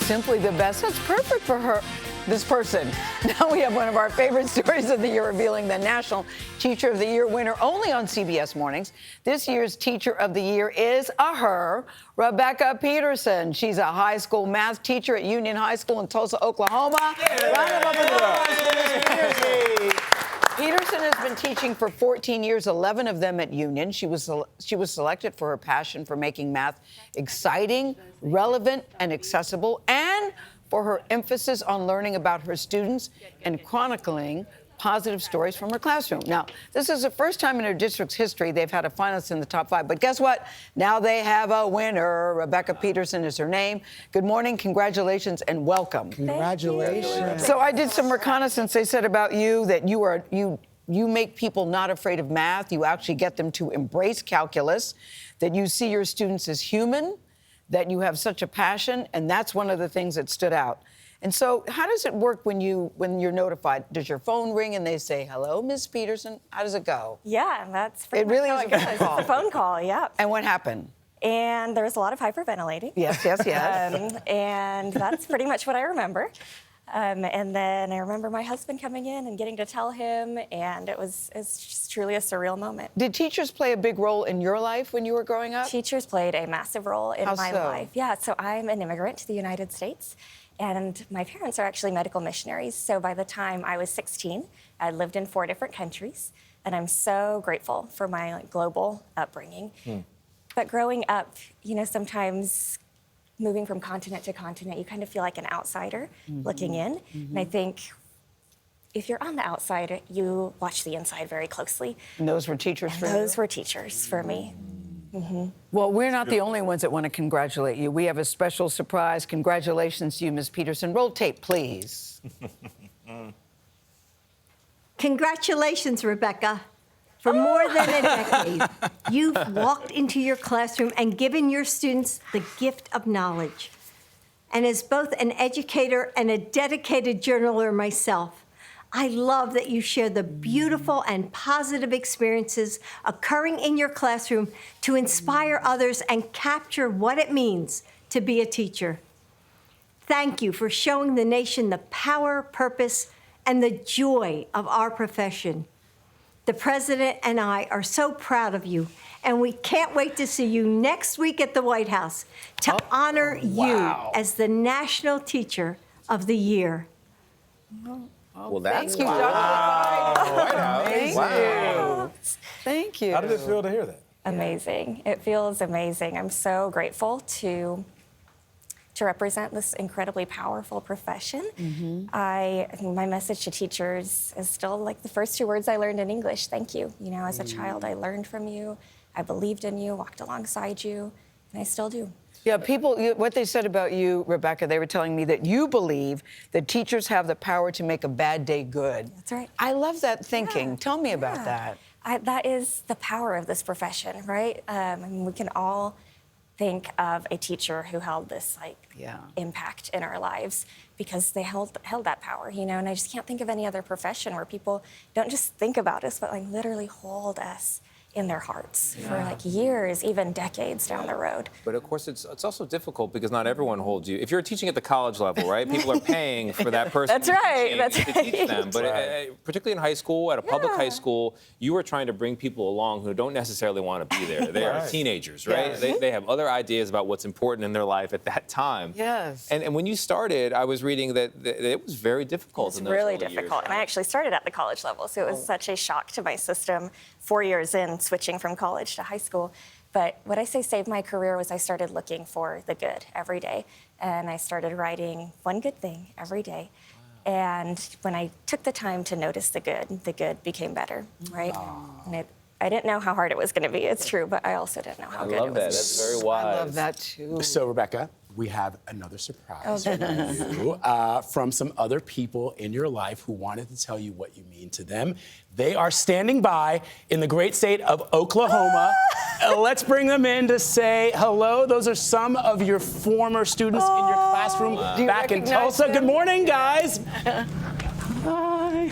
Simply the best. That's perfect for her. This person. Now we have one of our favorite stories of the year revealing the National Teacher of the Year winner only on CBS Mornings. This year's Teacher of the Year is her, Rebecka Peterson. She's a high school math teacher at Union High School in Tulsa, Oklahoma. Round of applause. Peterson has been teaching for 14 years, 11 of them at Union. She was selected for her passion for making math exciting, relevant, and accessible, and for her emphasis on learning about her students and chronicling positive stories from her classroom. Now, this is the first time in her district's history they've had a finalist in the top 5. But guess what? Now they have a winner. Rebecka Peterson is her name. Good morning, congratulations, and welcome. Congratulations. So I did some reconnaissance. They said about you that you make people not afraid of math. You actually get them to embrace calculus, that you see your students as human, that you have such a passion, and that's one of the things that stood out. And so how does it work when you're notified? Does your phone ring and they say, hello, Miss Peterson? How does it go? Yeah, that's pretty It really much is how a it phone goes. call. It's a phone call, yeah. And what happened? And there was a lot of hyperventilating. Yes. And that's pretty much what I remember. And then I remember my husband coming in and getting to tell him, and it's just truly a surreal moment. Did teachers play a big role in your life when you were growing up? Teachers played a massive role in How my so? life. Yeah, so I'm an immigrant to the United States, and my parents are actually medical missionaries. So by the time I was 16, I lived in 4 different countries, and I'm so grateful for my global upbringing. But growing up, sometimes moving from continent to continent, you kind of feel like an outsider looking in. And I think if you're on the outside, you watch the inside very closely. And those were teachers for you? Those were teachers for me. Well, we're not the only ones that want to congratulate you. We have a special surprise. Congratulations to you, Ms. Peterson. Roll tape, please. Congratulations, Rebecka. For more than a decade, you've walked into your classroom and given your students the gift of knowledge. And as both an educator and a dedicated journaler myself, I love that you share the beautiful and positive experiences occurring in your classroom to inspire others and capture what it means to be a teacher. Thank you for showing the nation the power, purpose, and the joy of our profession. The President and I are so proud of you, and we can't wait to see you next week at the White House to honor you as the National Teacher of the Year. Well, that's Thank you, Dr. Thank you. Thank you. How did it feel to hear that? Amazing. It feels amazing. I'm so grateful to represent this incredibly powerful profession. My message to teachers is still like the first 2 words I learned in English. Thank you. As a child, I learned from you. I believed in you, walked alongside you, and I still do. Yeah, what they said about you, Rebecka, they were telling me that you believe that teachers have the power to make a bad day good. That's right. I love that thinking. Yeah, Tell me about that. That is the power of this profession, right? We can all think of a teacher who held this impact in our lives because they held that power, and I just can't think of any other profession where people don't just think about us, but literally hold us in their hearts for years, even decades down the road. But of course, it's also difficult because not everyone holds you. If you're teaching at the college level, right, people are paying for that person That's right. to teach them. But particularly in high school, at a public high school, you are trying to bring people along who don't necessarily want to be there. They are teenagers, right? Yes. They have other ideas about what's important in their life at that time. Yes. And when you started, I was reading that it was very difficult. It's in those really early years, difficult. right? And I actually started at the college level, so it was such a shock to my system 4 years in, switching from college to high school. But what I say saved my career was I started looking for the good every day. And I started writing one good thing every day. Wow. And when I took the time to notice the good became better, right? And I didn't know how hard it was going to be, it's true, but I also didn't know how good it was. I love that. That's very wise. I love that, too. So, Rebecka, we have another surprise for you from some other people in your life who wanted to tell you what you mean to them. They are standing by in the great state of Oklahoma. Let's bring them in to say hello. Those are some of your former students in your classroom back in Tulsa. Good morning, guys. Hi.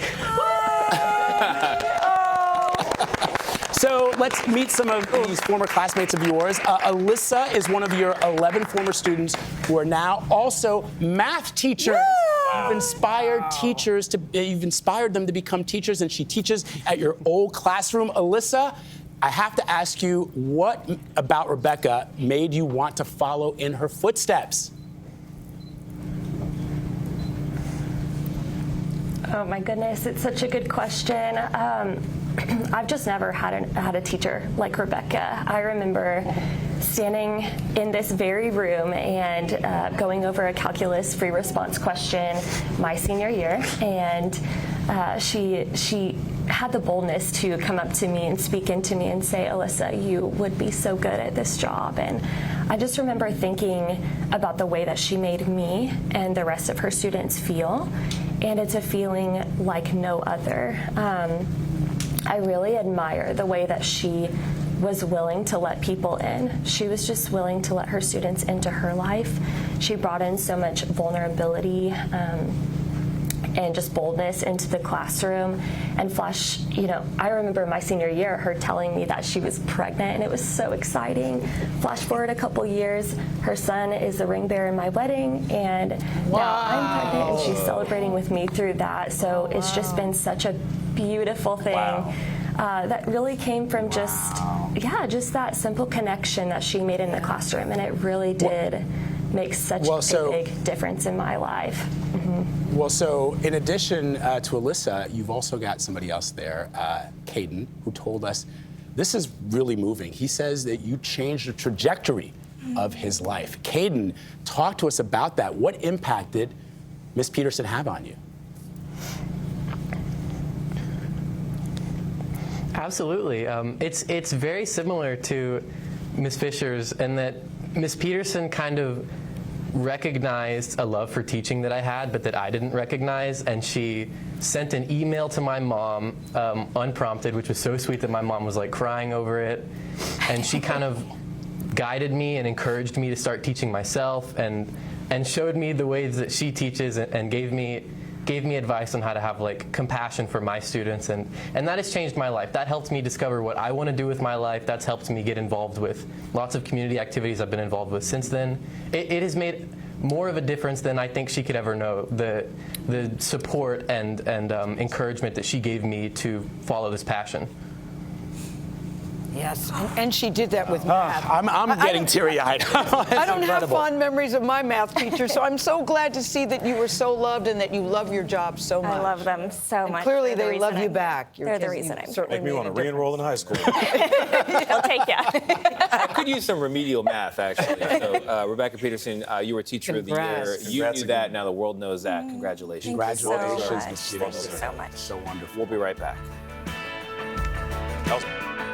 So let's meet some of these former classmates of yours. Alyssa is one of your 11 former students who are now also math teachers. You've inspired you've inspired them to become teachers, and she teaches at your old classroom. Alyssa, I have to ask you, what about Rebecka made you want to follow in her footsteps? Oh my goodness, it's such a good question. I've just never had a teacher like Rebecka. I remember standing in this very room and going over a calculus free response question my senior year, and she had the boldness to come up to me and speak into me and say, Alyssa, you would be so good at this job. And I just remember thinking about the way that she made me and the rest of her students feel, and it's a feeling like no other. I really admire the way that she was willing to let people in. She was just willing to let her students into her life. She brought in so much vulnerability and just boldness into the classroom. And I remember my senior year, her telling me that she was pregnant, and it was so exciting. Flash forward a couple years, her son is the ring bearer in my wedding, and now I'm pregnant, and she's celebrating with me through that. So it's just been such a beautiful thing. That really came from just that simple connection that she made in the classroom, and it really did make such a big difference in my life. Mm-hmm. Well, so in addition to Alyssa, you've also got somebody else there, Caden, who told us this is really moving. He says that you changed the trajectory of his life. Caden, talk to us about that. What impact did Miss Peterson have on you? Absolutely. It's very similar to Miss Fisher's in that Miss Peterson kind of recognized a love for teaching that I had, but that I didn't recognize, and she sent an email to my mom unprompted, which was so sweet that my mom was like crying over it, and she kind of guided me and encouraged me to start teaching myself, and showed me the ways that she teaches, and gave me advice on how to have like compassion for my students, and that has changed my life. That helped me discover what I want to do with my life. That's helped me get involved with lots of community activities I've been involved with since then. It has made more of a difference than I think she could ever know. The support and encouragement that she gave me to follow this passion. Yes, and she did that with math. I'm getting teary-eyed. I don't have fond memories of my math teacher, so I'm so glad to see that you were so loved and that you love your job so much. I love them so And much. clearly, They're the they love reason you I'm back. here. They're the reason I'm here. Make me want to re-enroll in high school. I'll take you. I could use some remedial math, actually. So, Rebecka Peterson, you were Teacher of the Year. Congrats. You knew that. Now the world knows that. Congratulations. Congratulations, Thank you Miss so Peterson. much. So wonderful. We'll be right back. That was-